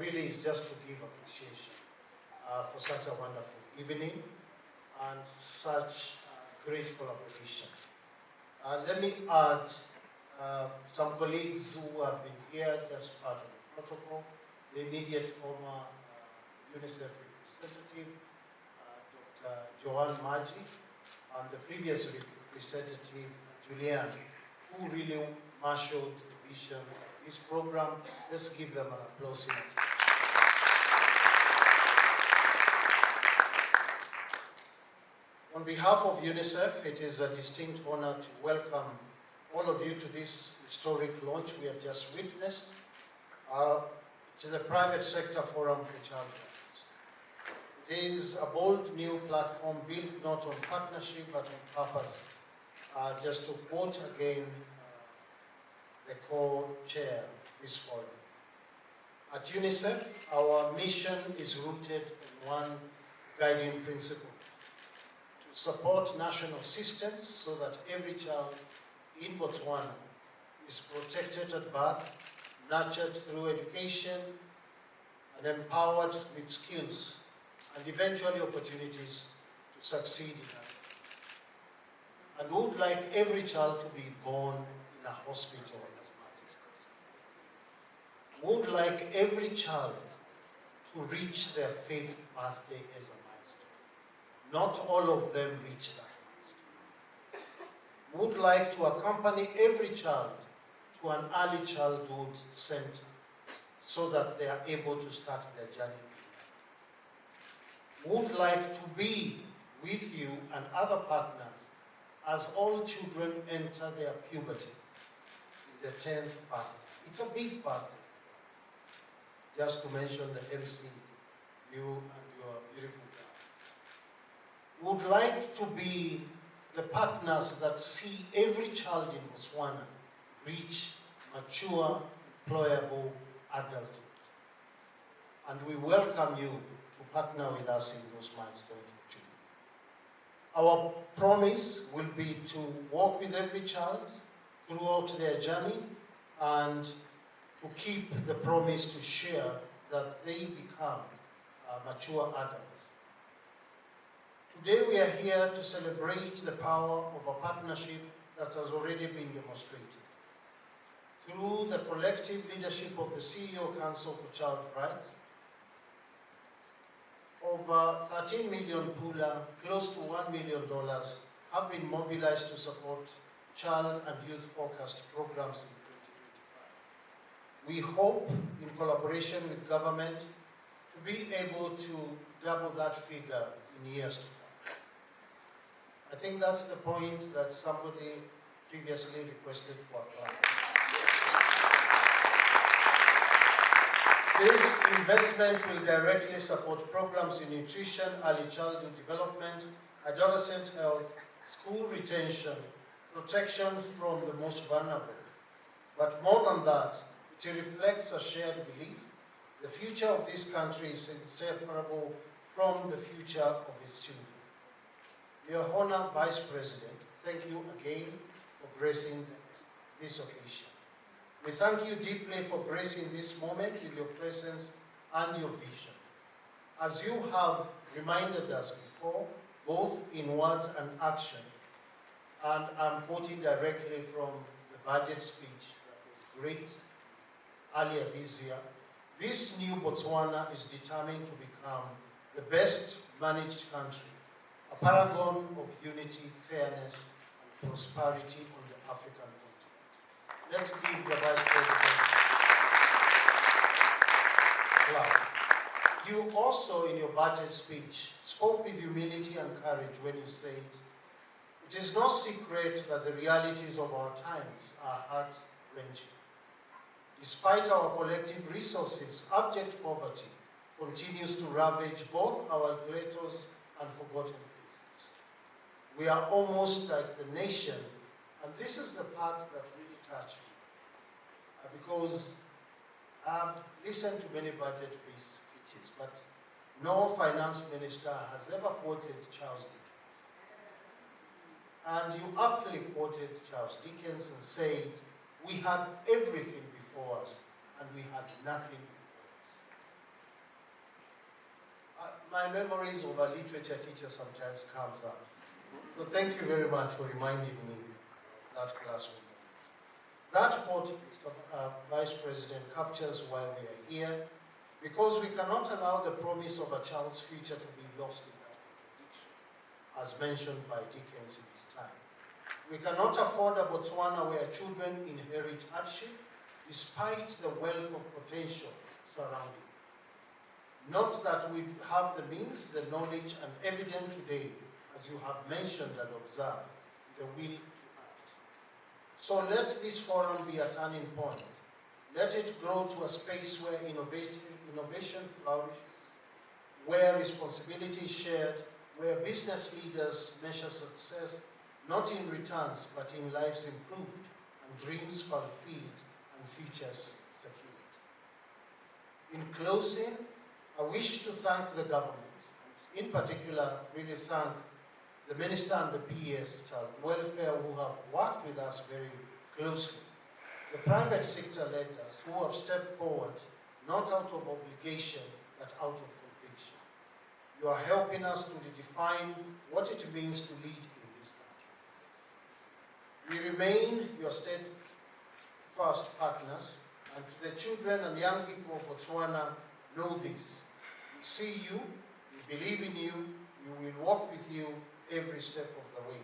really is just to give appreciation for such a wonderful evening and such great collaboration. Let me add some colleagues who have been here just part of the protocol, the immediate former UNICEF representative, Dr. Joanne Maji, and the previous representative, Julian, who really marshaled the vision of this program. Let's give them an applause. On behalf of UNICEF, it is a distinct honor to welcome all of you to this historic launch we have just witnessed. It is a private sector forum for child rights. It is a bold new platform built not on partnership but on purpose. Just to quote again the co-chair of this forum. At UNICEF, our mission is rooted in one guiding principle: to support national systems so that every child in Botswana is protected at birth, nurtured through education, and empowered with skills and eventually opportunities to succeed in life. And would like every child to be born in a hospital as much as possible. Would like every child to reach their 5th birthday as a milestone. Not all of them reach that milestone. Would like to accompany every child to an early childhood center so that they are able to start their journey. Would like to be with you and other partners as all children enter their puberty in their 10th birthday. It's a big birthday. Just to mention the MC, you and your beautiful girl. Would like to be the partners that see every child in Botswana reach mature, employable adulthood. And we welcome you to partner with us in those milestones. Our promise will be to walk with every child throughout their journey and to keep the promise to share that they become mature adults. Today we are here to celebrate the power of a partnership that has already been demonstrated. Through the collective leadership of the CEO Council for Child Rights, over 13 million pula, close to $1 million, have been mobilized to support child and youth-focused programs in 2025. We hope, in collaboration with government, to be able to double that figure in years to come. I think that's the point that somebody previously requested for. This investment will directly support programs in nutrition, early childhood development, adolescent health, school retention, protection from the most vulnerable. But more than that, it reflects a shared belief. The future of this country is inseparable from the future of its children. Your Honor, Vice President, thank you again for gracing this occasion. We thank you deeply for gracing this moment with your presence and your vision. As you have reminded us before, both in words and action, and I'm quoting directly from the budget speech that was great earlier this year, this new Botswana is determined to become the best managed country, a paragon of unity, fairness, and prosperity on the African continent. Let's give the Vice President a clap. You also, in your budget speech, spoke with humility and courage when you said, "It is no secret that the realities of our times are heart-wrenching. Despite our collective resources, abject poverty continues to ravage both our greatest and forgotten places. We are almost like the nation," and this is the part that really touched me, because I've listened to many budget speeches, but no finance minister has ever quoted Charles Dickens. And you aptly quoted Charles Dickens and said, "We had everything before us, and we had nothing before us." my memories of a literature teacher sometimes comes up. So thank you very much for reminding me of that classroom. That quote, Mr. Vice President, captures why we are here, because we cannot allow the promise of a child's future to be lost in that contradiction, as mentioned by Dickens in his time. We cannot afford a Botswana where children inherit hardship despite the wealth of potential surrounding. Not that we have the means, the knowledge, and evidence today, as you have mentioned and observed, the will to act. So let this forum be a turning point. Let it grow to a space where innovation flourishes, where responsibility is shared, where business leaders measure success, not in returns, but in lives improved, and dreams fulfilled, and futures secured. In closing, I wish to thank the government, in particular, really thank the Minister and the PS Child Welfare who have worked with us very closely, the private sector leaders who have stepped forward, not out of obligation, but out of conviction. You are helping us to redefine what it means to lead in this country. We remain your steadfast partners, and to the children and young people of Botswana, know this. We see you, we believe in you, we will walk with you every step of the way.